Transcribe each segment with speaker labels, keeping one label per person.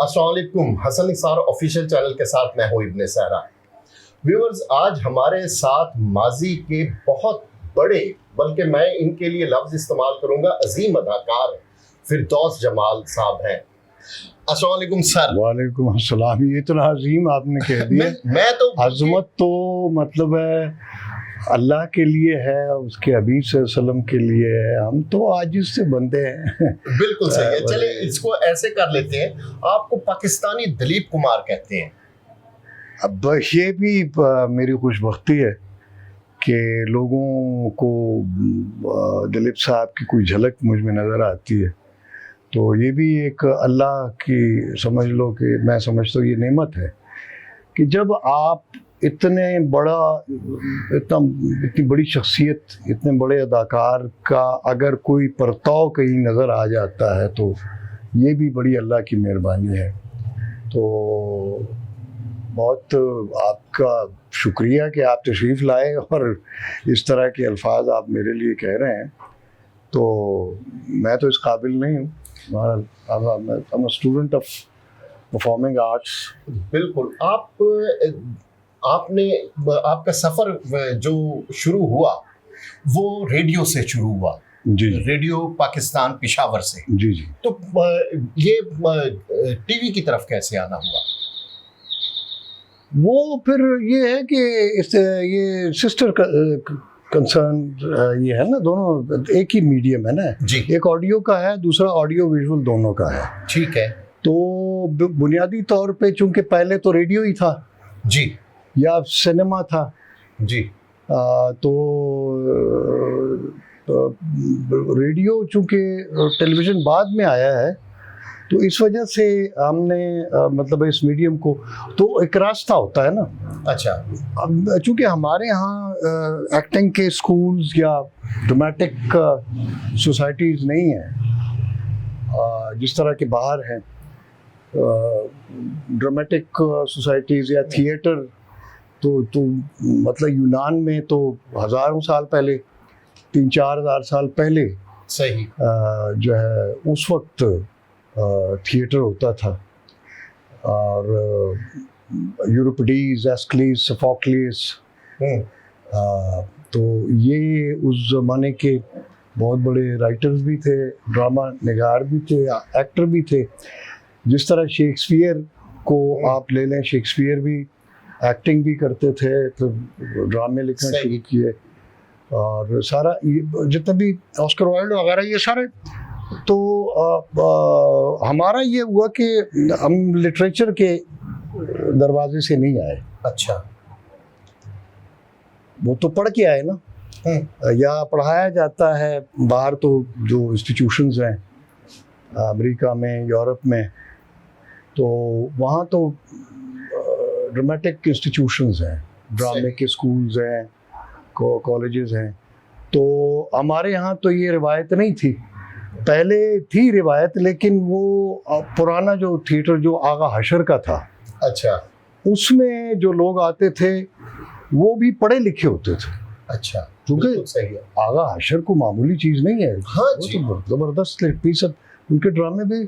Speaker 1: अस्सलाम वालेकुम। Hasan Nisar official channel के साथ मैं हूं इब्ने सहरा। व्यूअर्स, आज हमारे साथ माजी के बहुत बड़े, बल्कि मैं इनके लिए लफ्ज इस्तेमाल करूंगा, अजीम अदाकार फिरदौस जमाल साहब हैं। अस्सलाम वालेकुम सर।
Speaker 2: वालेकुम अस्सलाम। ये इतना अजीम आपने कह दिया।
Speaker 1: मैं तो
Speaker 2: अजमत तो मतलब है अल्लाह के लिए है, उसके हबीब सल्लल्लाहु के लिए है, हम तो आजिज़ से बंदे हैं।
Speaker 1: बिल्कुल सही है। चले इसको ऐसे कर लेते हैं, आपको पाकिस्तानी दिलीप कुमार कहते हैं।
Speaker 2: अब ये भी मेरी खुशबख्ती है कि लोगों को दिलीप साहब की कोई झलक मुझ में नज़र आती है, तो ये भी एक अल्लाह की समझ लो कि मैं समझता हूँ ये नेमत है कि जब आप इतनी बड़ी शख्सियत, इतने बड़े अदाकार का अगर कोई परताव कहीं नज़र आ जाता है तो ये भी बड़ी अल्लाह की मेहरबानी है। तो बहुत आपका शुक्रिया कि आप तशरीफ़ लाए और इस तरह के अल्फाज आप मेरे लिए कह रहे हैं। तो मैं तो इस काबिल नहीं हूँ। I'm a student of performing arts।
Speaker 1: बिल्कुल। आपका सफ़र जो शुरू हुआ वो रेडियो से शुरू हुआ।
Speaker 2: जी। रेडियो
Speaker 1: पाकिस्तान पेशावर से।
Speaker 2: जी जी।
Speaker 1: तो ये टीवी की तरफ कैसे आना हुआ?
Speaker 2: वो फिर ये है कि ये सिस्टर कंसर्न ये है ना, दोनों एक ही मीडियम है ना
Speaker 1: जी।
Speaker 2: एक ऑडियो का है, दूसरा ऑडियो विजुअल दोनों का है।
Speaker 1: ठीक है।
Speaker 2: तो बुनियादी तौर पे चूंकि पहले तो रेडियो ही था
Speaker 1: जी
Speaker 2: या सिनेमा था
Speaker 1: जी,
Speaker 2: तो रेडियो चूंकि टेलीविज़न बाद में आया है तो इस वजह से हमने मतलब इस मीडियम को तो एक रास्ता होता है ना।
Speaker 1: अच्छा।
Speaker 2: अब चूंकि हमारे यहाँ एक्टिंग के स्कूल्स या ड्रामेटिक सोसाइटीज़ नहीं हैं जिस तरह के बाहर हैं। ड्रामेटिक सोसाइटीज़ या थिएटर तो मतलब यूनान में तो हज़ारों साल पहले, 3-4 हज़ार साल पहले
Speaker 1: सही
Speaker 2: जो है उस वक्त थिएटर होता था। और यूरिपिडीज, एस्किलीज, सोफोक्लिस, तो ये उस ज़माने के बहुत बड़े राइटर्स भी थे, ड्रामा निगार भी थे, एक्टर भी थे। जिस तरह शेक्सपियर को आप ले लें, शेक्सपियर भी एक्टिंग भी करते थे, तो ड्रामे लिखना शुरू किए और सारा जितने भी ऑस्कर वाइल्ड वगैरह ये सारे। तो हमारा ये हुआ कि हम लिटरेचर के दरवाजे से नहीं आए।
Speaker 1: अच्छा।
Speaker 2: वो तो पढ़ के आए ना, या पढ़ाया जाता है बाहर, तो जो इंस्टीट्यूशंस हैं अमेरिका में, यूरोप में, तो वहाँ तो ड्रामेटिक इंस्टीट्यूशंस हैं, ड्रामे के स्कूल्स हैं, कॉलेजेस हैं। तो हमारे यहाँ तो ये रिवायत नहीं थी। पहले थी रिवायत, लेकिन वो पुराना जो थिएटर जो आगा हशर का था,
Speaker 1: अच्छा,
Speaker 2: उसमें जो लोग आते थे वो भी पढ़े लिखे होते थे।
Speaker 1: अच्छा,
Speaker 2: क्योंकि
Speaker 1: सही है।
Speaker 2: आगा हशर को मामूली चीज़ नहीं है।
Speaker 1: हाँ
Speaker 2: वो
Speaker 1: जी।
Speaker 2: तो ज़बरदस्त पीस। उनके ड्रामे भी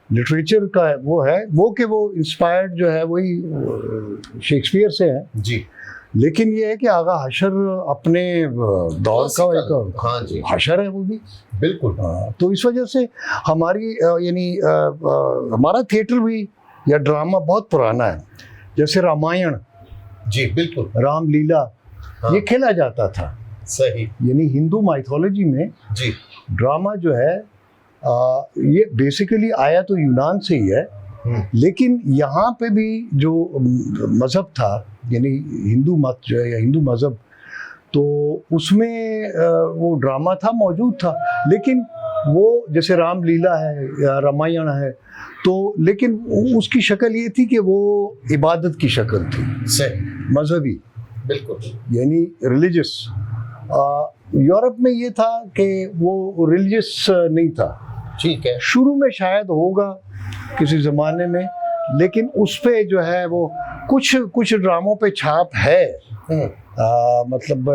Speaker 2: लिटरेचर का है, वो कि वो इंस्पायर्ड जो है वही शेक्सपियर से है जी। लेकिन ये है कि आगा हशर अपने दौर का एक
Speaker 1: हाँ जी
Speaker 2: हशर है वो भी।
Speaker 1: बिल्कुल।
Speaker 2: तो इस वजह से हमारी यानी हमारा थिएटर भी या ड्रामा बहुत पुराना है। जैसे रामायण
Speaker 1: जी, बिल्कुल,
Speaker 2: रामलीला, ये खेला जाता था।
Speaker 1: सही।
Speaker 2: यानी हिंदू माइथोलॉजी में जी ड्रामा जो है ये बेसिकली आया तो यूनान से ही है, लेकिन यहाँ पे भी जो मज़हब था, यानी हिंदू मत जो है या हिंदू मज़हब, तो उसमें वो ड्रामा था, मौजूद था। लेकिन वो जैसे रामलीला है या रामायण है, तो लेकिन उसकी शक्ल ये थी कि वो इबादत की शक्ल थी, मजहबी, बिल्कुल, यानी रिलीजियस। यूरोप में ये था कि वो रिलीजियस नहीं था।
Speaker 1: ठीक है।
Speaker 2: शुरू में शायद होगा किसी ज़माने में, लेकिन उस पे जो है वो कुछ ड्रामों पे छाप है। मतलब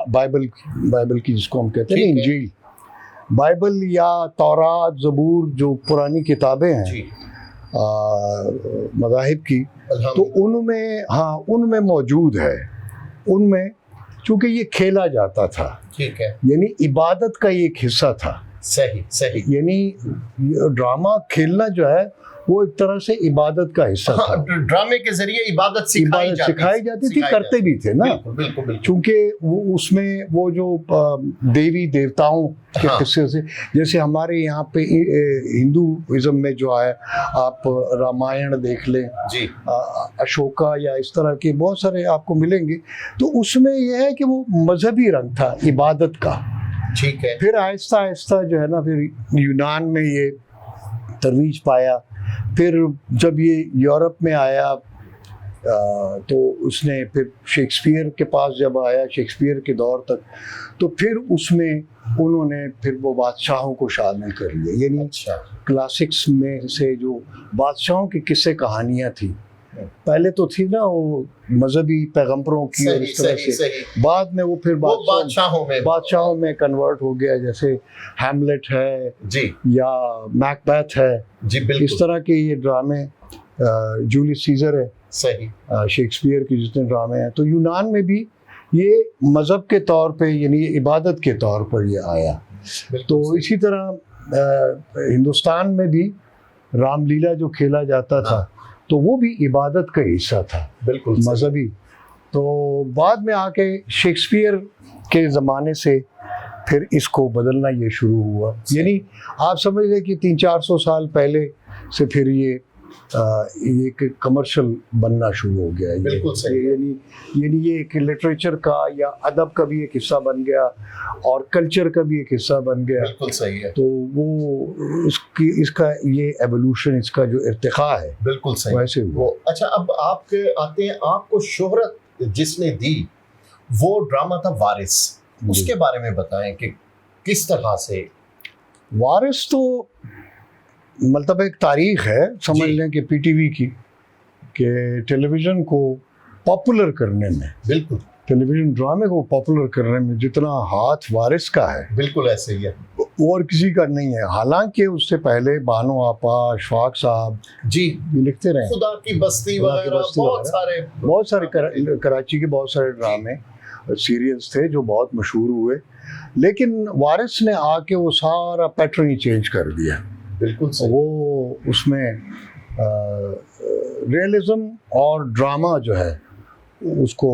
Speaker 2: बाइबल की जिसको हम कहते हैं इंजील, बाइबल या तौरात, ज़बूर, जो पुरानी किताबें हैं, मज़ाहिब की, तो उनमें, हाँ, उनमें मौजूद है। उनमें चूँकि ये खेला जाता था,
Speaker 1: ठीक है,
Speaker 2: यानी इबादत का एक हिस्सा था।
Speaker 1: सही सही,
Speaker 2: यानी ड्रामा खेलना जो है वो एक तरह से इबादत का हिस्सा था।
Speaker 1: ड्रामे के जरिए इबादत सिखाई जाती थी,
Speaker 2: करते भी थे ना।
Speaker 1: बिल्कुल बिल्कुल।
Speaker 2: चूंकि वो उसमें वो जो देवी देवताओं के किस्से से, जैसे हमारे यहाँ पे हिंदुइज्म में जो है, आप रामायण देख लें
Speaker 1: जी,
Speaker 2: अशोका या इस तरह के बहुत सारे आपको मिलेंगे, तो उसमें यह है कि वो मजहबी रंग था इबादत का।
Speaker 1: ठीक है।
Speaker 2: फिर आहिस्ता आहिस्ता जो है ना, फिर यूनान में ये तरवीज पाया। फिर जब ये यूरोप में आया तो उसने फिर शेक्सपियर के पास जब आया, शेक्सपियर के दौर तक, तो फिर उसमें उन्होंने फिर वो बादशाहों को शामिल कर लिया। यानी क्लासिक्स में से जो बादशाहों की किस्से कहानियाँ थी, पहले तो थी ना वो मजहबी पैगंबरों की, और इस तरह से बाद में वो फिर बादशाहों में कन्वर्ट हो गया। जैसे हैमलेट है जी, या मैकबेथ है जी, बिल्कुल। इस तरह के ये ड्रामे, जूलियस सीजर है, सही, शेक्सपियर के जितने ड्रामे हैं, तो यूनान में भी ये मजहब के तौर पे, यानी इबादत के तौर पर ये आया। तो इसी तरह हिंदुस्तान में भी रामलीला जो खेला जाता था, तो वो भी इबादत का हिस्सा था, बिल्कुल मजहबी। तो बाद में आके शेक्सपियर के ज़माने से फिर इसको बदलना ये शुरू हुआ। यानी आप समझ लें कि 300-400 साल पहले से फिर ये एक कमर्शियल बनना शुरू हो गया। बिल्कुल सही। यानी ये एक लिटरेचर का या अदब का भी एक हिस्सा बन गया, और कल्चर का भी एक हिस्सा बन गया। बिल्कुल सही है। तो वो इसका ये एवोल्यूशन, इसका जो इर्तिका है, बिल्कुल सही, वैसे वो।
Speaker 1: अच्छा, अब आपके आते हैं, आपको शोहरत जिसने दी वो ड्रामा था वारिस, उसके बारे में बताएं कि किस तरह से।
Speaker 2: वारिस तो मतलब एक तारीख है, समझ लें कि पीटीवी की, कि टेलीविज़न को पॉपुलर करने में, बिल्कुल, टेलीविज़न ड्रामे को पॉपुलर करने में जितना हाथ वारिस का है,
Speaker 1: बिल्कुल ऐसे ही है,
Speaker 2: और किसी का नहीं है। हालांकि उससे पहले बानो आपा, अशफाक साहब जी लिखते रहे,
Speaker 1: खुदा की बस्ती वगैरह,
Speaker 2: बहुत सारे कराची के बहुत सारे ड्रामे सीरियल्स थे जो बहुत मशहूर हुए। लेकिन वारिस ने आके वो सारा पैटर्न ही चेंज कर दिया।
Speaker 1: बिल्कुल
Speaker 2: वो उसमें रियलिज्म और ड्रामा जो है उसको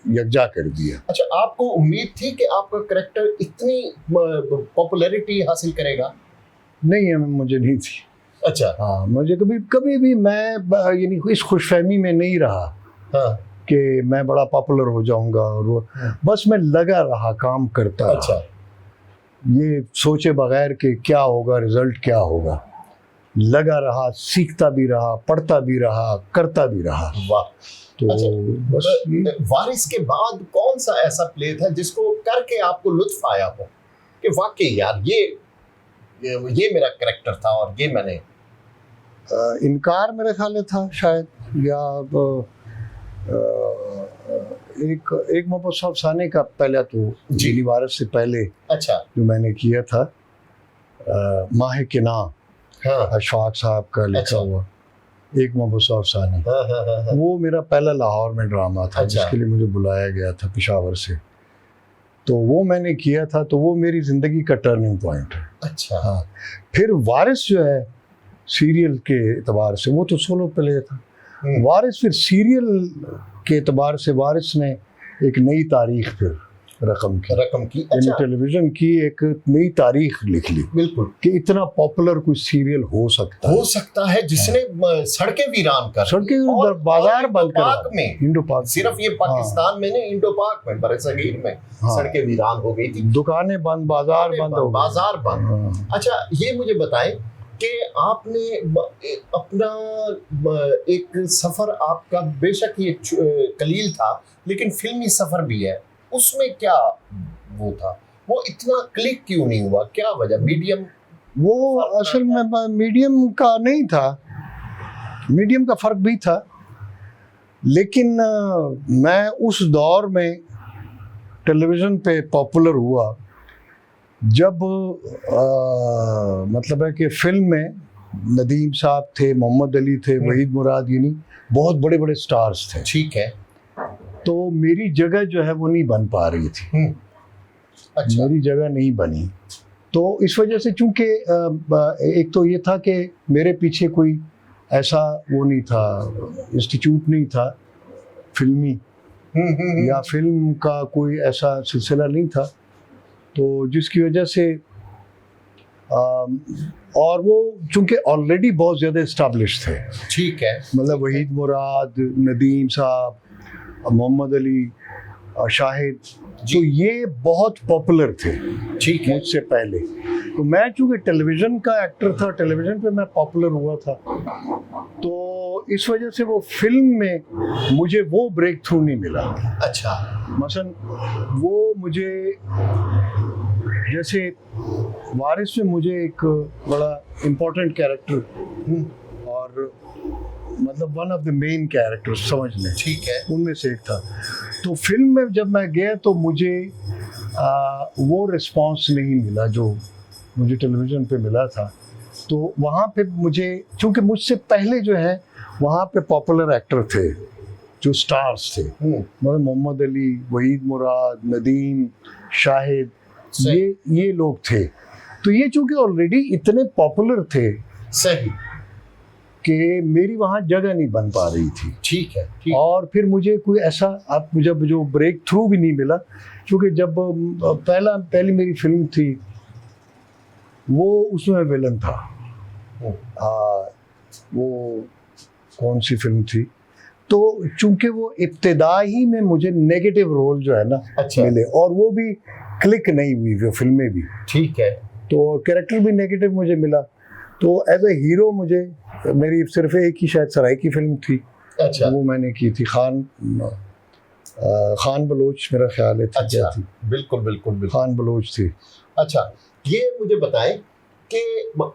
Speaker 2: यकजा कर दिया।
Speaker 1: अच्छा, आपको उम्मीद थी कि आपका कैरेक्टर इतनी पॉपुलैरिटी हासिल करेगा?
Speaker 2: नहीं, मुझे नहीं थी।
Speaker 1: अच्छा,
Speaker 2: हाँ, मुझे कभी भी मैं यानी इस खुशफहमी में नहीं रहा, हाँ, कि मैं बड़ा पॉपुलर हो जाऊंगा, और वो बस मैं लगा रहा, काम करता रहा। अच्छा, ये सोचे बगैर कि क्या होगा, रिजल्ट क्या होगा, लगा रहा, सीखता भी रहा, पढ़ता भी रहा, करता भी रहा।
Speaker 1: वाह।
Speaker 2: तो
Speaker 1: अच्छा,
Speaker 2: बस
Speaker 1: वारिस के बाद कौन सा ऐसा प्ले था जिसको करके आपको लुत्फ आया हो कि वाकई यार ये मेरा कैरेक्टर था और ये मैंने।
Speaker 2: इनकार मेरे ख्याल था शायद, या एक मोहब्बत साने का पहला, तो जीनी वारिस से पहले, अच्छा, जो मैंने किया था, माह के ना, हाँ, अशफाक साहब का लिखा, अच्छा, हुआ एक मोहब्बत साने, हाँ, वो मेरा पहला लाहौर में ड्रामा था, अच्छा, जिसके लिए मुझे बुलाया गया था पेशावर से। तो वो मैंने किया था, तो वो मेरी ज़िंदगी का टर्निंग पॉइंट है।
Speaker 1: अच्छा,
Speaker 2: हाँ। फिर वारिस जो है सीरियल के एतबार से, वो तो सोलो प्ले था। वारिस फिर सीरियल के एतबार से वारिस ने एक नई तारीख फिर रकम की। अच्छा, टेलीविजन की एक नई तारीख लिख ली, बिल्कुल, कि इतना पॉपुलर कोई सीरियल हो सकता है
Speaker 1: जिसने सड़कें वीरान कर,
Speaker 2: बाजार बंद कर,
Speaker 1: इंडो पाक, सिर्फ ये पाकिस्तान में नहीं, इंडो पाक में, बरसगीर में सड़कें वीरान हो गई थी,
Speaker 2: दुकानें बंद, बाजार बंद।
Speaker 1: अच्छा, ये मुझे बताएं कि आपने अपना एक सफ़र, आपका बेशक ये कलील था लेकिन फिल्मी सफ़र भी है, उसमें क्या वो था, वो इतना क्लिक क्यों नहीं हुआ, क्या वजह? मीडियम,
Speaker 2: वो असल में मीडियम का नहीं था, मीडियम का फ़र्क भी था, लेकिन मैं उस दौर में टेलीविज़न पे पॉपुलर हुआ जब मतलब है कि फिल्म में नदीम साहब थे, मोहम्मद अली थे, वहीद मुराद, यानी बहुत बड़े बड़े स्टार्स थे।
Speaker 1: ठीक है।
Speaker 2: तो मेरी जगह जो है वो नहीं बन पा रही थी।
Speaker 1: अच्छा।
Speaker 2: मेरी जगह नहीं बनी, तो इस वजह से चूंकि एक तो ये था कि मेरे पीछे कोई ऐसा वो नहीं था, इंस्टीट्यूट नहीं था फिल्मी, या फिल्म का कोई ऐसा सिलसिला नहीं था, तो जिसकी वजह से और वो चूंकि ऑलरेडी बहुत ज़्यादा इस्टेब्लिश थे।
Speaker 1: ठीक है।
Speaker 2: मतलब वहीद मुराद, नदीम साहब, मोहम्मद अली, शाहिद, तो ये बहुत पॉपुलर थे।
Speaker 1: ठीक है।
Speaker 2: मुझसे पहले तो मैं चूंकि टेलीविज़न का एक्टर था, टेलीविज़न पे मैं पॉपुलर हुआ था, तो इस वजह से वो फिल्म में मुझे वो ब्रेक थ्रू नहीं मिला।
Speaker 1: अच्छा।
Speaker 2: मसलन वो मुझे, जैसे वारिस में मुझे एक बड़ा इम्पोर्टेंट कैरेक्टर और मतलब one of the main characters समझ लें,
Speaker 1: ठीक है,
Speaker 2: उनमें से एक था। तो फिल्म में जब मैं गया तो मुझे वो रिस्पांस नहीं मिला जो मुझे टेलीविज़न पे मिला था। तो वहाँ पे मुझे, चूँकि मुझसे पहले जो है वहाँ पे पॉपुलर एक्टर थे जो स्टार्स थे, मतलब मोहम्मद अली, वहीद मुराद, नदीम, शाहिद, ये लोग थे। तो ये चूँकि ऑलरेडी इतने पॉपुलर थे
Speaker 1: सही
Speaker 2: कि मेरी वहाँ जगह नहीं बन पा रही थी।
Speaker 1: ठीक है, ठीक।
Speaker 2: और फिर मुझे कोई ऐसा अब जब जो ब्रेक थ्रू भी नहीं मिला, क्योंकि जब पहली मेरी फिल्म थी वो उसमें विलन था। वो कौन सी फिल्म थी, तो चूंकि वो इब्तिदाई में मुझे नेगेटिव रोल जो है ना मिले, और वो भी क्लिक नहीं हुई वो फिल्में भी।
Speaker 1: ठीक है।
Speaker 2: तो कैरेक्टर भी नेगेटिव मुझे मिला। तो एज ए हीरो मुझे, मेरी सिर्फ एक ही शायद सराय की फिल्म थी।
Speaker 1: अच्छा।
Speaker 2: वो मैंने की थी, खान बलोच मेरा ख्याल है।
Speaker 1: अच्छा, बिल्कुल बिल्कुल बिल्कुल
Speaker 2: खान बलोच थी।
Speaker 1: अच्छा, ये मुझे बताएं कि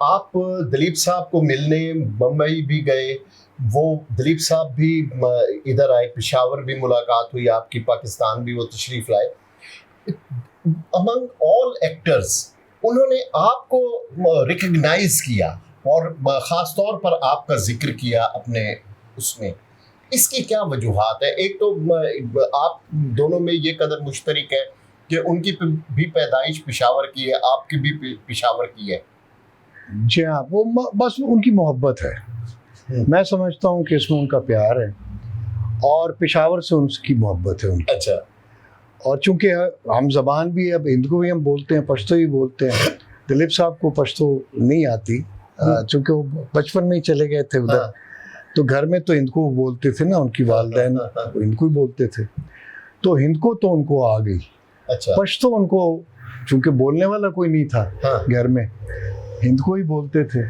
Speaker 1: आप दिलीप साहब को मिलने बम्बई भी गए, वो दिलीप साहब भी इधर आए, पेशावर भी मुलाकात हुई आपकी, पाकिस्तान भी वो तशरीफ लाए। अमंग ऑल एक्टर्स उन्होंने आपको रिकग्नाइज किया और ख़ास तौर पर आपका जिक्र किया अपने उसमें, इसकी क्या वजूहात है? एक तो आप दोनों में ये कदर मुश्तरक है कि उनकी भी पैदाइश पेशावर की है, आपकी भी पेशावर की है।
Speaker 2: जी हाँ, वो बस उनकी मोहब्बत है। मैं समझता हूँ कि इसमें उनका प्यार है और पेशावर से उनकी मोहब्बत है उनकी।
Speaker 1: अच्छा।
Speaker 2: और चूंकि हम ज़बान भी, अब हिंदू भी हम बोलते हैं, पश्तो भी बोलते हैं। दिलीप साहब को पश्तो नहीं आती, चूंकि वो बचपन में ही चले गए थे उधर। हाँ। तो घर में तो हिंदू बोलते थे ना, उनकी वालिदैन हिंदू ही बोलते थे, तो हिंदू तो उनको आ गई।
Speaker 1: अच्छा।
Speaker 2: पश्तो उनको, चूंकि बोलने वाला कोई नहीं था। हाँ। घर में हिंदू ही बोलते थे।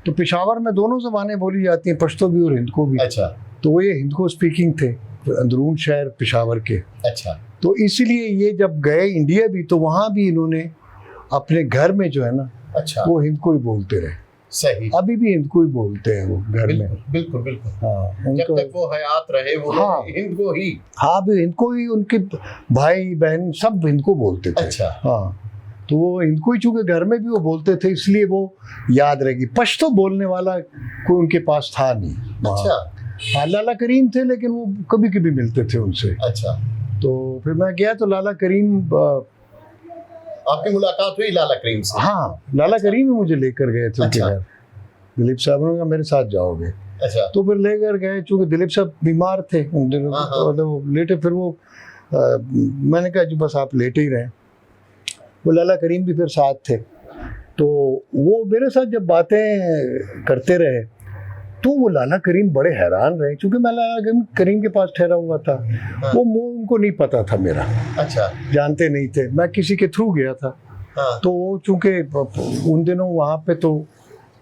Speaker 2: तो पेशावर में दोनों ज़बानें बोली जाती हैं, पश्तो भी और हिंदू भी।
Speaker 1: अच्छा। तो
Speaker 2: वो ये हिंदू स्पीकिंग थे, अंदरून शहर पेशावर के।
Speaker 1: अच्छा।
Speaker 2: तो इसलिए ये जब गए इंडिया भी, तो वहाँ भी इन्होंने अपने घर में जो है ना,
Speaker 1: अच्छा,
Speaker 2: वो हिंदू ही बोलते रहे।
Speaker 1: सही।
Speaker 2: अभी भी हिंदू ही बोलते हैं वो घर में।
Speaker 1: बिल्कुल बिल्कुल।
Speaker 2: हाँ,
Speaker 1: जब तक वो हयात रहे वो
Speaker 2: हाँ,
Speaker 1: हिंदू ही।
Speaker 2: हाँ, भी हिंदू ही, उनके भाई बहन सब हिंदू बोलते थे। अच्छा। हाँ, तो वो हिंदू ही चूंकि घर में भी वो बोलते थे, इसलिए वो याद रहेगी। पश्तो बोलने वाला कोई उनके पास था नहीं।
Speaker 1: अच्छा।
Speaker 2: हाँ, लाला करीम थे, लेकिन वो कभी कभी मिलते थे उनसे।
Speaker 1: अच्छा।
Speaker 2: तो फिर मैं गया तो लाला करीम,
Speaker 1: आपकी मुलाकात हुई लाला करीम से?
Speaker 2: हाँ, लाला करीम ही मुझे लेकर गए थे उनके घर। दिलीप साहब ने कहा मेरे साथ जाओगे।
Speaker 1: अच्छा।
Speaker 2: तो फिर लेकर गए, चूंकि दिलीप साहब बीमार थे उन दिनों, तो लेटे। फिर वो मैंने कहा जी बस आप लेटे ही रहे। वो लाला करीम भी फिर साथ थे। तो वो मेरे साथ जब बातें करते रहे तो वो लाला करीम बड़े हैरान रहे, क्योंकि मैं लाला करीम के पास ठहरा हुआ था। हाँ। वो उनको नहीं पता था मेरा। अच्छा। जानते नहीं थे, मैं किसी के थ्रू गया था। हाँ। तो चूंकि उन दिनों वहाँ पे तो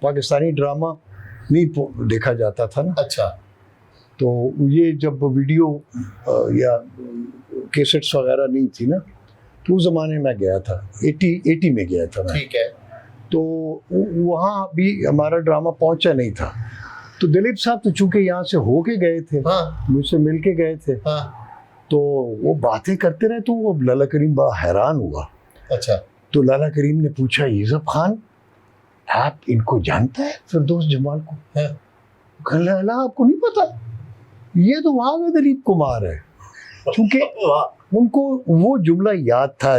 Speaker 2: पाकिस्तानी ड्रामा नहीं देखा जाता था ना।
Speaker 1: अच्छा।
Speaker 2: तो ये जब वीडियो या कैसेट्स वगैरह नहीं थी ना, तो उस ज़माने में गया था, 80 में गया था मैं। ठीक है। तो वहाँ भी हमारा ड्रामा पहुँचा नहीं था। तो दिलीप साहब तो चूंकि यहाँ से होके गए थे। हाँ। मुझसे मिल के गए थे। हाँ। तो वो बातें करते रहे, तो वो लाला करीम बड़ा हैरान हुआ। अच्छा। तो लाला करीम ने पूछा, यूसुफ खान आप इनको जानता है फिरदौस जमाल को? कहने लगा आपको नहीं पता, ये तो वहाँ का दिलीप कुमार है। क्योंकि उनको वो जुमला याद था।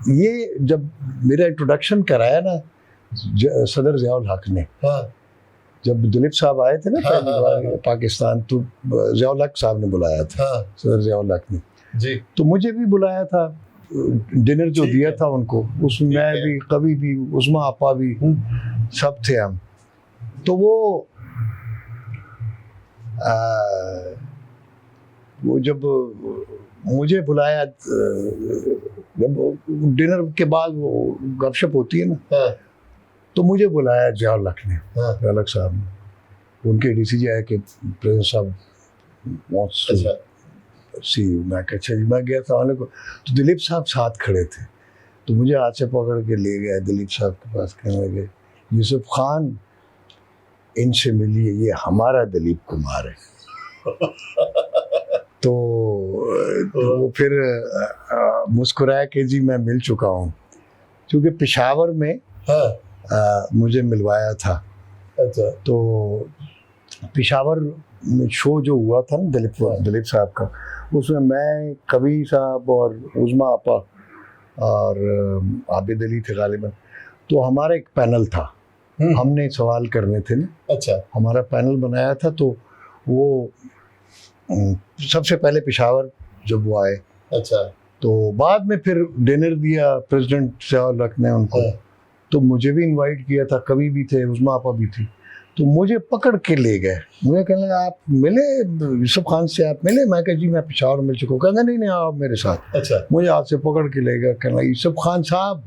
Speaker 2: ये जब मेरा इंट्रोडक्शन कराया ना सदर ज़ियाउल हक ने, जब दिलीप साहब आए थे ना पहली बार पाकिस्तान, तो ज़ियाउल हक साहब ने बुलाया था, सदर ज़ियाउल हक ने जी। तो मुझे भी बुलाया था, डिनर जो दिया था उनको, उसमें मैं भी, कभी भी, उस्मा आपा भी, सब थे हम। तो वो जब मुझे बुलाया, जब डिनर के बाद वो गपशप होती है ना, तो मुझे बुलाया ज़ियाउल हक ने, ज़ियाउल हक साहब ने, उनके डीसीजी आए कि प्रेसिडेंट साहब वांट्स टू सी यू। मैं अच्छा जी, मैं गया था आने को, तो दिलीप साहब साथ खड़े थे, तो मुझे हाथ से पकड़ के ले गए दिलीप साहब के पास, कहने लगे यूसुफ खान इनसे मिलिए, ये हमारा दिलीप कुमार है। तो वो फिर मुस्कुराया कि जी मैं मिल चुका हूँ, क्योंकि पेशावर में मुझे मिलवाया था। अच्छा। तो पेशावर में शो जो हुआ था ना दिलीप साहब का, उसमें मैं, कबीर साहब और उज़मा आपा और आबिद अली थे गालिबन। तो हमारा एक पैनल था, हमने सवाल करने थे ना। अच्छा। हमारा पैनल बनाया था, तो वो सबसे पहले पेशावर जब वो आए, अच्छा, तो बाद में फिर डिनर दिया प्रेसिडेंट ज़ियाउल हक ने उनको। तो मुझे भी इनवाइट किया था, कभी भी थे, उज़मा आपा भी थी। तो मुझे पकड़ के ले गए, मुझे कहने लगा आप मिले यूसुफ खान से, आप मिले? मैं कहा जी मैं पेशावर मिल चुका हूँ। कहना नहीं आप मेरे साथ। अच्छा। मुझे हाथ से पकड़ के ले गया, कहना यूसुफ खान साहब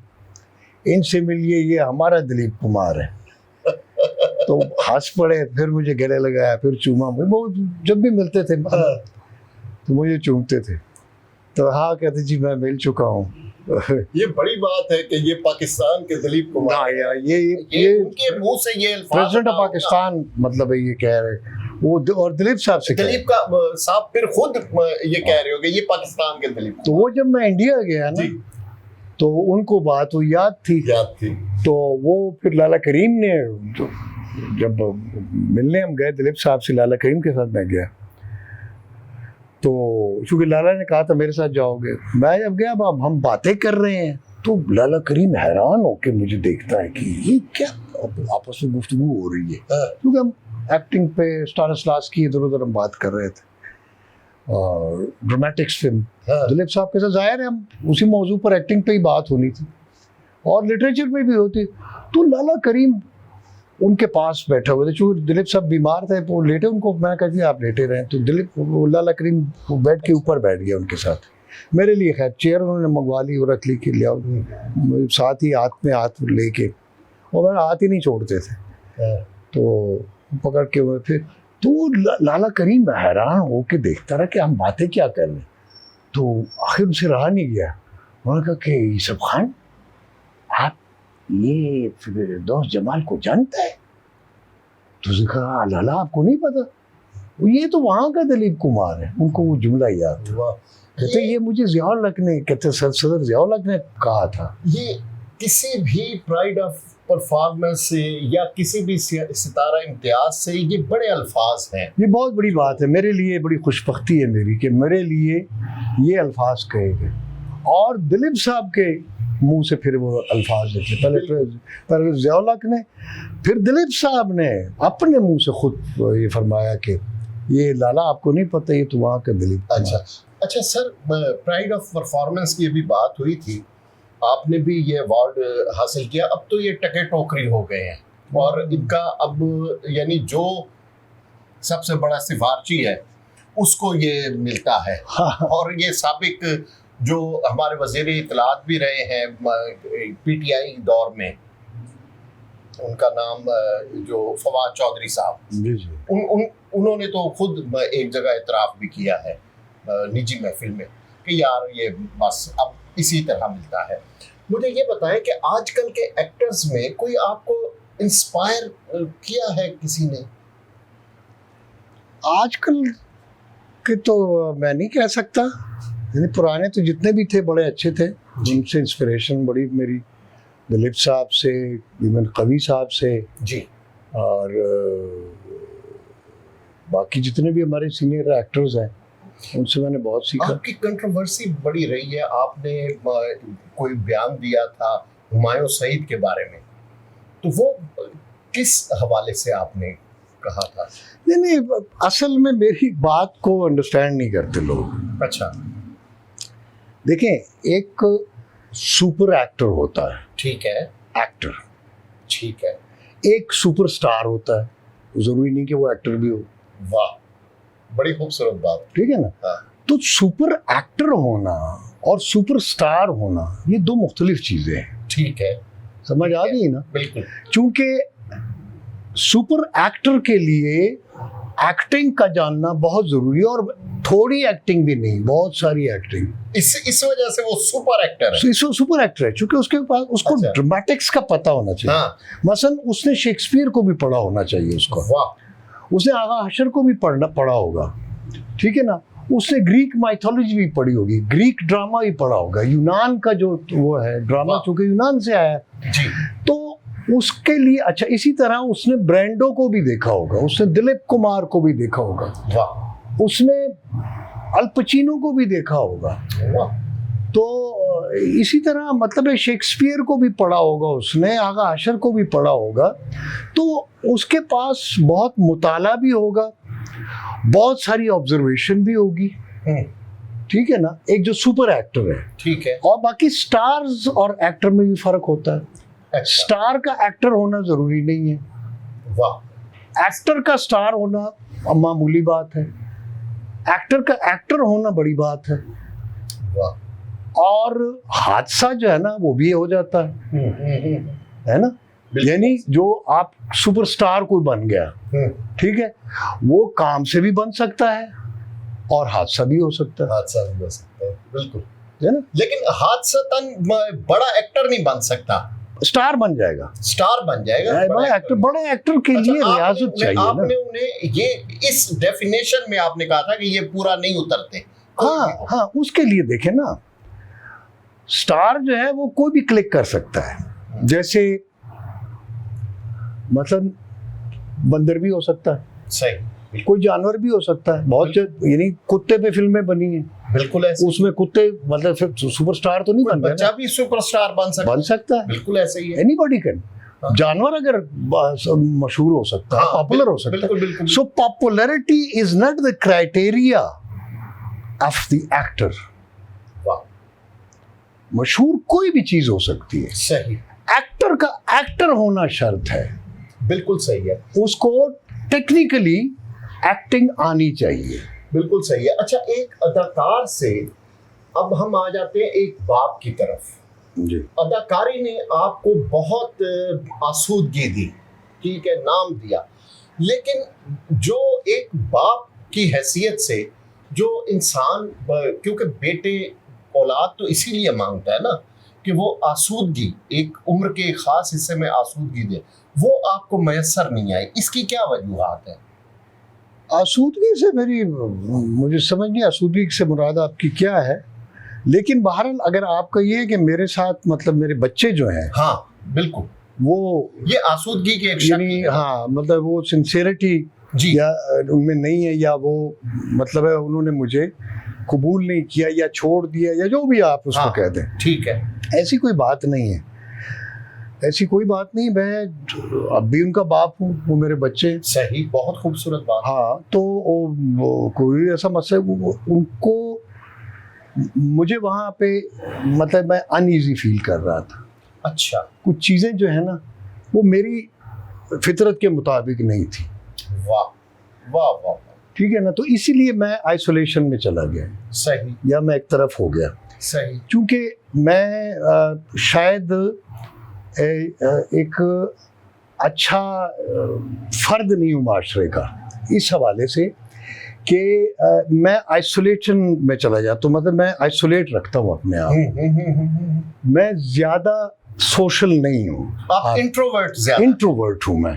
Speaker 2: इनसे मिलिए, ये हमारा दिलीप कुमार है। तो हंस पड़े, फिर मुझे गले लगाया, फिर चूमा। बहुत जब भी मिलते थे तो मुझे चूमते थे। तो हाँ कहते जी मैं मिल चुका हूँ।
Speaker 1: ये बड़ी बात है कि ये पाकिस्तान के दिलीप कुमार, ये उनके मुंह से ये अल्फाज,
Speaker 2: प्रेसिडेंट ऑफ पाकिस्तान मतलब ये कह रहे वो, और दिलीप साहब से,
Speaker 1: दिलीप का साहब फिर खुद ये कह रहे हो कि ये पाकिस्तान के दिलीप।
Speaker 2: तो वो जब मैं इंडिया गया ना, तो उनको बात वो याद थी। तो वो फिर लाला करीम ने, जब मिलने हम गए दिलीप साहब से, लाला करीम के साथ मैं गया, तो चूँकि लाला ने कहा था मेरे साथ जाओगे, मैं जब गया, अब हम बातें कर रहे हैं, तो लाला करीम हैरान होके मुझे देखता है कि ये क्या आपस में गुफ्तगू हो रही है, क्योंकि हम एक्टिंग पे स्टानिस्लास की इधर उधर हम बात कर रहे थे, और ड्रामेटिक्स फिल्म दिलीप साहब के साथ, जाहिर है हम उसी मौजू पर एक्टिंग पे ही बात होनी थी, और लिटरेचर में भी होती। तो लाला करीम उनके पास बैठे हुए थे, चूँकि दिलीप साहब बीमार थे, वो लेटे, उनको मैं कहा जी आप लेटे रहे। तो लाला करीम बेड के ऊपर बैठ गया उनके साथ, मेरे लिए खैर चेयर उन्होंने मंगवा ली और रख ली कि ले आओ, साथ ही हाथ में हाथ लेके, और मेरा हाथ ही नहीं छोड़ते थे, तो पकड़ के हुए फिर। तो लाला करीम हैरान होके देखता रहा कि हम बातें क्या कर रहे हैं। तो आखिर उनसे रहा नहीं गया, उन्होंने कहा कि यूसुफ खान आप ये फिरदौस जमाल को जानता है? तो उसने कहा लाला आपको नहीं पता, ये तो वहाँ का दिलीप कुमार है। उनको वो जुमला याद था, कहते ये मुझे ज़ियाउल हक ने, कहते सदर ज़ियाउल हक ने कहा था।
Speaker 1: ये किसी भी प्राइड ऑफ परफॉर्मेंस से या किसी भी सितारा इम्तियाज से ये बड़े अल्फाज हैं।
Speaker 2: ये बहुत बड़ी बात है मेरे लिए, बड़ी खुशबख्ती है मेरी कि मेरे लिए ये अल्फाज कहे गए, और दिलीप साहब के मुंह से फिर वो अल्फाज निकले। पहले ज़ियाउल हक ने, फिर दिलीप साहब ने अपने मुंह से खुद ये फरमाया कि ये लाला आपको नहीं पता, ये तो वहाँ का दिलीप।
Speaker 1: अच्छा सर, प्राइड ऑफ परफॉर्मेंस की भी बात हुई थी, आपने भी ये अवार्ड हासिल किया, अब तो ये टके टोकरी हो गए हैं, और इनका अब यानी जो सबसे बड़ा सिफारशी है उसको ये मिलता है। और ये साबिक जो हमारे वज़ीर इत्तलात भी रहे हैं पीटीआई दौर में, उनका नाम जो फवाद चौधरी साहब, उन्होंने तो खुद एक जगह इतराफ़ भी किया है निजी महफिल में कि यार ये बस अब इसी तरह मिलता है। मुझे ये बताएं कि आजकल के एक्टर्स में कोई आपको इंस्पायर किया है किसी ने?
Speaker 2: आजकल के तो मैं नहीं कह सकता, यानी पुराने तो जितने भी थे बड़े अच्छे थे, उनसे इंस्पिरेशन बड़ी मेरी दिलीप साहब से, इवन कवि साहब से,
Speaker 1: जी,
Speaker 2: और बाकी जितने भी हमारे सीनियर एक्टर्स हैं उनसे मैंने बहुत सीखा।
Speaker 1: आपकी कंट्रोवर्सी बड़ी रही है, आपने कोई बयान दिया था हुमायूं सईद के बारे में, तो वो किस हवाले से आपने कहा था?
Speaker 2: नहीं, असल में मेरी बात को अंडरस्टैंड नहीं करते लोग।
Speaker 1: अच्छा,
Speaker 2: देखें, एक सुपर एक्टर होता है,
Speaker 1: ठीक है,
Speaker 2: एक्टर,
Speaker 1: ठीक है,
Speaker 2: एक सुपरस्टार होता है, जरूरी नहीं कि वो एक्टर भी हो।
Speaker 1: वाह, बड़ी खूबसूरत बात।
Speaker 2: ठीक है ना?
Speaker 1: हाँ।
Speaker 2: तो सुपर एक्टर होना और सुपरस्टार होना ये दो मुख्तलिफ चीजें हैं।
Speaker 1: ठीक है,
Speaker 2: समझ आ गई ना?
Speaker 1: बिल्कुल।
Speaker 2: क्योंकि सुपर एक्टर के लिए एक्टिंग का जानना बहुत जरूरी है, और थोड़ी एक्टिंग भी नहीं, बहुत सारी एक्टिंग।
Speaker 1: इस वजह से वो सुपर एक्टर है।
Speaker 2: इसको सुपर एक्टर है क्योंकि उसके पास उसको
Speaker 1: अच्छा।
Speaker 2: ड्रामेटिक्स का पता होना चाहिए।
Speaker 1: हाँ।
Speaker 2: मसलन उसने शेक्सपियर को भी पढ़ा होना चाहिए उसको।
Speaker 1: वाह,
Speaker 2: उसने आगा हशर को भी पढ़ा होगा। ठीक है ना? उसने ग्रीक माइथोलॉजी भी पढ़ी होगी, ग्रीक ड्रामा भी पढ़ा होगा, यूनान का जो वो है ड्रामा, चूंकि यूनान से आया
Speaker 1: जी,
Speaker 2: तो उसके लिए अच्छा। इसी तरह उसने ब्रैंडो को भी देखा होगा, उसने दिलीप कुमार को भी देखा होगा,
Speaker 1: वाह,
Speaker 2: उसने अल पचीनो को भी देखा होगा।
Speaker 1: वाह,
Speaker 2: तो इसी तरह मतलब शेक्सपियर को भी पढ़ा होगा उसने, आगा हशर को भी पढ़ा होगा। तो उसके पास बहुत मुताला भी होगा, बहुत सारी ऑब्जर्वेशन भी होगी। ठीक है ना? एक जो सुपर एक्टर है,
Speaker 1: ठीक है,
Speaker 2: और बाकी स्टार्स और एक्टर में भी फर्क होता है।
Speaker 1: अच्छा,
Speaker 2: स्टार का एक्टर होना जरूरी नहीं है,
Speaker 1: वाह,
Speaker 2: एक्टर का स्टार होना मामूली बात है, एक्टर का एक्टर होना बड़ी बात है।
Speaker 1: वाह,
Speaker 2: और हादसा जो है ना वो भी हो जाता है ना? यानी जो आप सुपरस्टार कोई बन गया, ठीक है, वो काम से भी बन सकता है और हादसा भी हो सकता है।
Speaker 1: हादसा भी हो सकता है, बिल्कुल,
Speaker 2: है ना?
Speaker 1: लेकिन हादसतन बड़ा एक्टर नहीं बन सकता,
Speaker 2: स्टार बन जाएगा,
Speaker 1: स्टार बन जाएगा।
Speaker 2: बड़े एक्टर के लिए रियाजत चाहिए ना।
Speaker 1: आपने उन्हें ये इस डेफिनेशन में आपने कहा था कि ये पूरा नहीं उतरते।
Speaker 2: हाँ, उसके लिए देखें ना, स्टार जो है वो कोई भी क्लिक कर सकता है। जैसे मतलब बंदर भी हो सकता है,
Speaker 1: सही,
Speaker 2: कोई जानवर भी हो सकता है। बहुत यानी कुत्ते पे फिल्में बनी हैं,
Speaker 1: बिल्कुल ऐसे,
Speaker 2: उसमें कुत्ते मतलब सुपरस्टार तो नहीं बन
Speaker 1: बच्चा भी सुपरस्टार बन सकता है, बिल्कुल ऐसे ही है।
Speaker 2: Anybody can. जानवर अगर मशहूर हो सकता है, पॉपुलर हो सकता है। So popularity is not the criteria of the actor. मशहूर कोई भी चीज हो सकती है,
Speaker 1: सही,
Speaker 2: एक्टर का एक्टर होना शर्त है।
Speaker 1: बिल्कुल सही है,
Speaker 2: उसको टेक्निकली एक्टिंग आनी चाहिए।
Speaker 1: बिल्कुल सही है। अच्छा, एक अदाकार से अब हम आ जाते हैं एक बाप की तरफ
Speaker 2: जी।
Speaker 1: अदाकारी ने आपको बहुत आसूदगी दी, ठीक है, नाम दिया, लेकिन जो एक बाप की हैसियत से जो इंसान, क्योंकि बेटे औलाद तो इसीलिए मांगता है ना कि वो आसूदगी, एक उम्र के एक खास हिस्से में आसूदगी दे, वो आपको मैसर नहीं आई, इसकी क्या वजूहात है?
Speaker 2: आसूदगी से मुझे समझ नहीं आसूदगी से मुराद आपकी क्या है, लेकिन बहरहाल अगर आपका ये है कि मेरे साथ मतलब मेरे बच्चे जो हैं,
Speaker 1: हाँ बिल्कुल,
Speaker 2: वो
Speaker 1: ये आसूदगी की एक
Speaker 2: यानी हाँ मतलब वो सिंसियरिटी या उनमें नहीं है, या वो मतलब है उन्होंने मुझे कबूल नहीं किया या छोड़ दिया या जो भी आप उसको कहते हैं,
Speaker 1: ठीक है,
Speaker 2: ऐसी कोई बात नहीं है, ऐसी कोई बात नहीं। मैं अब भी उनका बाप हूँ, वो मेरे बच्चे।
Speaker 1: सही, बहुत खूबसूरत बात।
Speaker 2: हाँ, तो वो कोई ऐसा मसला उनको मुझे वहाँ पे मतलब मैं अनईजी फील कर रहा था।
Speaker 1: अच्छा,
Speaker 2: कुछ चीज़ें जो है ना वो मेरी फितरत के मुताबिक नहीं थी।
Speaker 1: वाह वाह वाह,
Speaker 2: ठीक है ना? तो इसीलिए मैं आइसोलेशन में चला गया। सही, या मैं एक तरफ हो गया।
Speaker 1: सही,
Speaker 2: क्योंकि मैं शायद एक अच्छा फर्द नहीं हूँ माशरे का, इस हवाले से कि मैं आइसोलेशन में चला जाता, तो मतलब मैं आइसोलेट रखता हूँ अपने आप। मैं ज़्यादा सोशल नहीं हूँ,
Speaker 1: आप
Speaker 2: इंट्रोवर्ट हूँ मैं,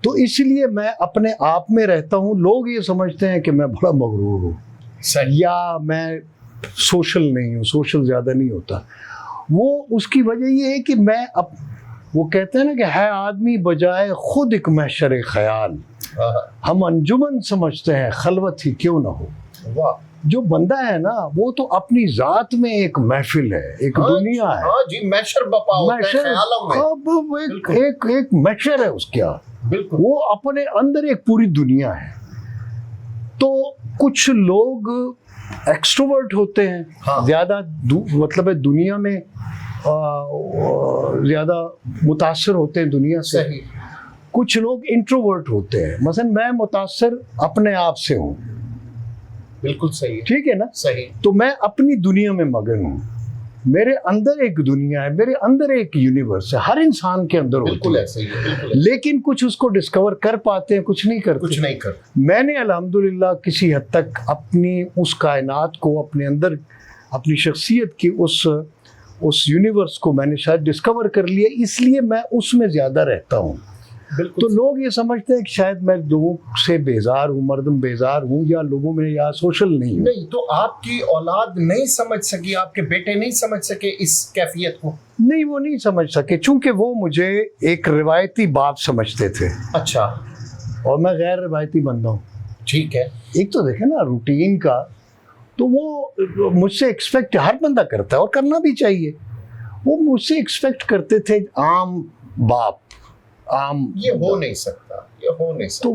Speaker 2: तो इसलिए मैं अपने आप में रहता हूँ। लोग ये समझते हैं कि मैं बड़ा मगरूर हूँ या मैं सोशल नहीं हूँ, सोशल ज़्यादा नहीं होता। वो उसकी वजह ये है कि मैं अब, वो कहते हैं ना कि है आदमी बजाय खुद एक महशर ख्याल, हम अंजुमन समझते हैं खलवत ही क्यों ना हो।
Speaker 1: वाह,
Speaker 2: जो बंदा है ना वो तो अपनी जात में एक महफिल है, एक दुनिया है।
Speaker 1: हाँ जी, मैशर बपा होता है ख्यालों में।
Speaker 2: अब एक मैशर है उसका,
Speaker 1: बिल्कुल।
Speaker 2: वो अपने अंदर एक पूरी दुनिया है। तो कुछ लोग एक्सट्रोवर्ट होते हैं,
Speaker 1: हाँ।
Speaker 2: ज्यादा मतलब है दुनिया में ज्यादा मुतासर होते हैं दुनिया से।
Speaker 1: सही।
Speaker 2: कुछ लोग इंट्रोवर्ट होते हैं, मसलन मैं मुतासर अपने आप से हूँ।
Speaker 1: बिल्कुल सही है।
Speaker 2: ठीक है ना?
Speaker 1: सही।
Speaker 2: तो मैं अपनी दुनिया में मगन हूँ, मेरे अंदर एक दुनिया है, मेरे अंदर एक यूनिवर्स है, हर इंसान के अंदर
Speaker 1: बिल्कुल
Speaker 2: होती है।
Speaker 1: बिल्कुल।
Speaker 2: लेकिन कुछ उसको डिस्कवर कर पाते हैं, कुछ नहीं करते।
Speaker 1: कुछ नहीं कर।
Speaker 2: मैंने अल्हम्दुलिल्लाह किसी हद तक अपनी उस कायनात को, अपने अंदर अपनी शख्सियत की उस यूनिवर्स को मैंने शायद डिस्कवर कर लिया, इसलिए मैं उसमें ज़्यादा रहता हूँ। तो लोग ये समझते हैं कि शायद मैं लोगों से बेजार हूँ, मर्दम बेजार हूँ, या लोगों में या सोशल नहीं हूँ।
Speaker 1: नहीं, तो आपकी औलाद नहीं समझ सकी, आपके बेटे नहीं समझ सके इस कैफियत को?
Speaker 2: नहीं, वो नहीं समझ सके, चूंकि वो मुझे एक रिवायती बाप समझते थे।
Speaker 1: अच्छा।
Speaker 2: और मैं गैर रिवायती बंदा हूँ।
Speaker 1: ठीक है।
Speaker 2: एक तो देखे ना रूटीन का, तो वो मुझसे एक्सपेक्ट हर बंदा करता है और करना भी चाहिए। वो मुझसे एक्सपेक्ट करते थे आम बाप, आम।
Speaker 1: ये हो नहीं सकता, ये हो नहीं सकता।
Speaker 2: तो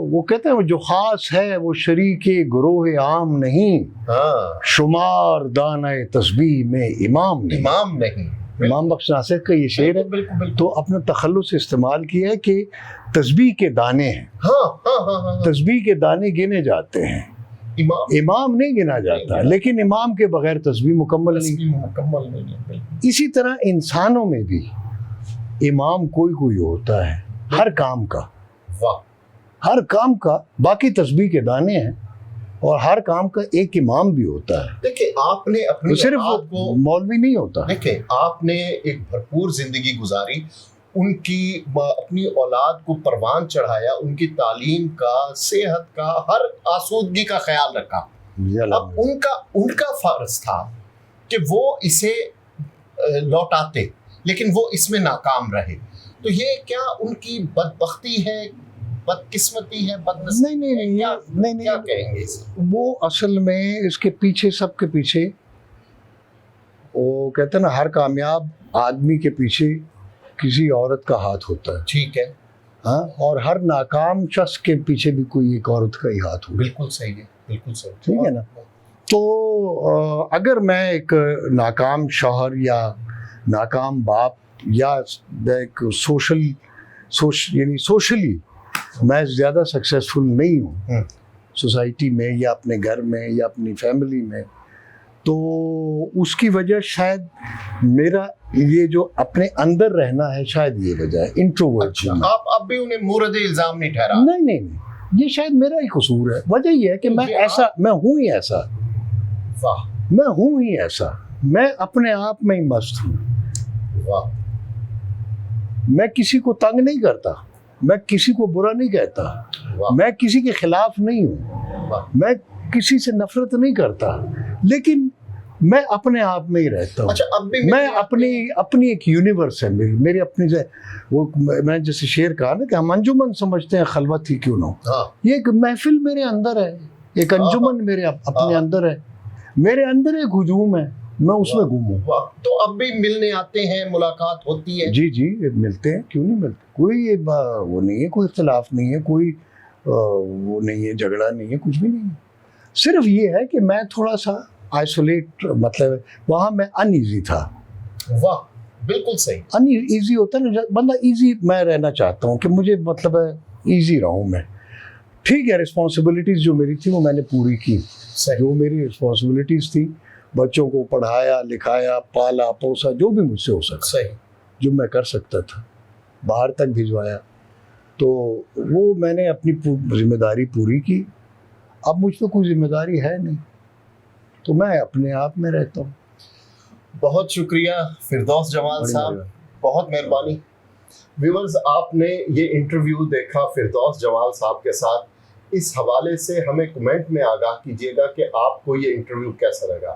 Speaker 2: वो कहते हैं जो खास है वो शरीके गुरोह आम नहीं,
Speaker 1: हाँ,
Speaker 2: शुमार दाना तस्बीह में इमाम नहीं।
Speaker 1: इमाम नहीं।
Speaker 2: इमाम बख्श नासिर का ये शेर है।
Speaker 1: बिल्कुल।
Speaker 2: तो अपना तखल्लुस इस्तेमाल किया है कि तस्बीह के दाने हैं।
Speaker 1: हाँ।
Speaker 2: तस्बीह के दाने गिने जाते हैं, इमाम नहीं गिना जाता। लेकिन इमाम के बगैर तस्बीह मुकम्मल नहीं। इसी तरह इंसानों में भी इमाम कोई होता है, हर काम का।
Speaker 1: वाह।
Speaker 2: हर काम का, बाकी तस्बीह के दाने हैं, और हर काम का एक इमाम भी होता है।
Speaker 1: देखिए, आपने अपनी
Speaker 2: सिर्फ
Speaker 1: को
Speaker 2: मौलवी नहीं होता।
Speaker 1: देखिए, आपने एक भरपूर जिंदगी गुजारी, उनकी अपनी औलाद को परवान चढ़ाया, उनकी तालीम का, सेहत का, हर आसूदगी का ख्याल रखा। अब उनका फर्ज था कि वो इसे लौटाते, लेकिन वो इसमें नाकाम रहे। तो ये क्या उनकी बदबख्ती है, बदकिस्मती है,
Speaker 2: नहीं,
Speaker 1: क्या कहेंगे इसे?
Speaker 2: वो असल में इसके पीछे, सबके पीछे, वो कहते हैं ना हर कामयाब आदमी के पीछे किसी औरत का हाथ होता है।
Speaker 1: ठीक है।
Speaker 2: हाँ, और हर नाकाम शख्स के पीछे भी कोई एक औरत का ही हाथ होता है।
Speaker 1: बिल्कुल सही है, बिल्कुल सही।
Speaker 2: ठीक है ना? तो अगर मैं एक नाकाम शौहर या नाकाम बाप या एक सोशली मैं ज़्यादा सक्सेसफुल नहीं हूँ सोसाइटी में या अपने घर में या अपनी फैमिली में, तो उसकी वजह शायद मेरा ये जो अपने अंदर रहना है, शायद ये वजह है, इंट्रोवर्ट।
Speaker 1: अच्छा, आप अब भी उन्हें मुर्द इल्जाम नहीं ठहरा?
Speaker 2: नहीं, ये शायद मेरा ही कसूर है। वजह ये है कि मैं हूँ ही ऐसा।
Speaker 1: वाह।
Speaker 2: मैं हूँ ही ऐसा, मैं अपने आप में ही मस्त हूँ।
Speaker 1: वाह।
Speaker 2: मैं किसी को तंग नहीं करता, मैं किसी को बुरा नहीं कहता, मैं किसी के खिलाफ नहीं हूँ, मैं किसी से नफरत नहीं करता, लेकिन मैं अपने आप में ही रहता हूँ।
Speaker 1: अच्छा, अब भी
Speaker 2: मैं अपनी एक यूनिवर्स है मेरी अपनी वो मैं जैसे शेर कहा ना कि हम अंजुमन समझते हैं खलवत ही क्यों ना हो। ये एक महफिल मेरे अंदर है, एक अंजुमन मेरे अपने अंदर है, मेरे अंदर एक हुजूम है, मैं उसमें घूमूं।
Speaker 1: तो अब भी मिलने आते हैं, मुलाकात होती है?
Speaker 2: जी मिलते हैं, क्यों नहीं मिलते। कोई वो नहीं है, कोई इख्तिलाफ नहीं है, कोई वो नहीं है, झगड़ा नहीं है, कुछ भी नहीं है। सिर्फ ये है कि मैं थोड़ा सा आइसोलेट, मतलब वहाँ मैं अनईजी था।
Speaker 1: वाह, बिल्कुल सही।
Speaker 2: अनईजी होता है ना बंदा, ईजी मैं रहना चाहता हूँ कि मुझे मतलब है ईजी रहूँ मैं। ठीक है, रिस्पॉन्सिबिलिटीज़ जो मेरी थी वो मैंने पूरी की। जो मेरी रिस्पॉन्सिबिलिटीज़ थी, बच्चों को पढ़ाया लिखाया, पाला पोसा, जो भी मुझसे हो सकता,
Speaker 1: सही, जो
Speaker 2: मैं कर सकता था, बाहर तक भिजवाया, तो वो मैंने अपनी जिम्मेदारी पूरी की। अब मुझ पर कोई जिम्मेदारी है नहीं, तो मैं अपने आप में रहता हूँ।
Speaker 1: बहुत शुक्रिया फिरदौस जमाल साहब, बहुत मेहरबानी। व्यूअर्स, आपने ये इंटरव्यू देखा फिरदौस जमाल साहब के साथ। इस हवाले से हमें कमेंट में आगाह कीजिएगा कि आपको ये इंटरव्यू कैसा लगा।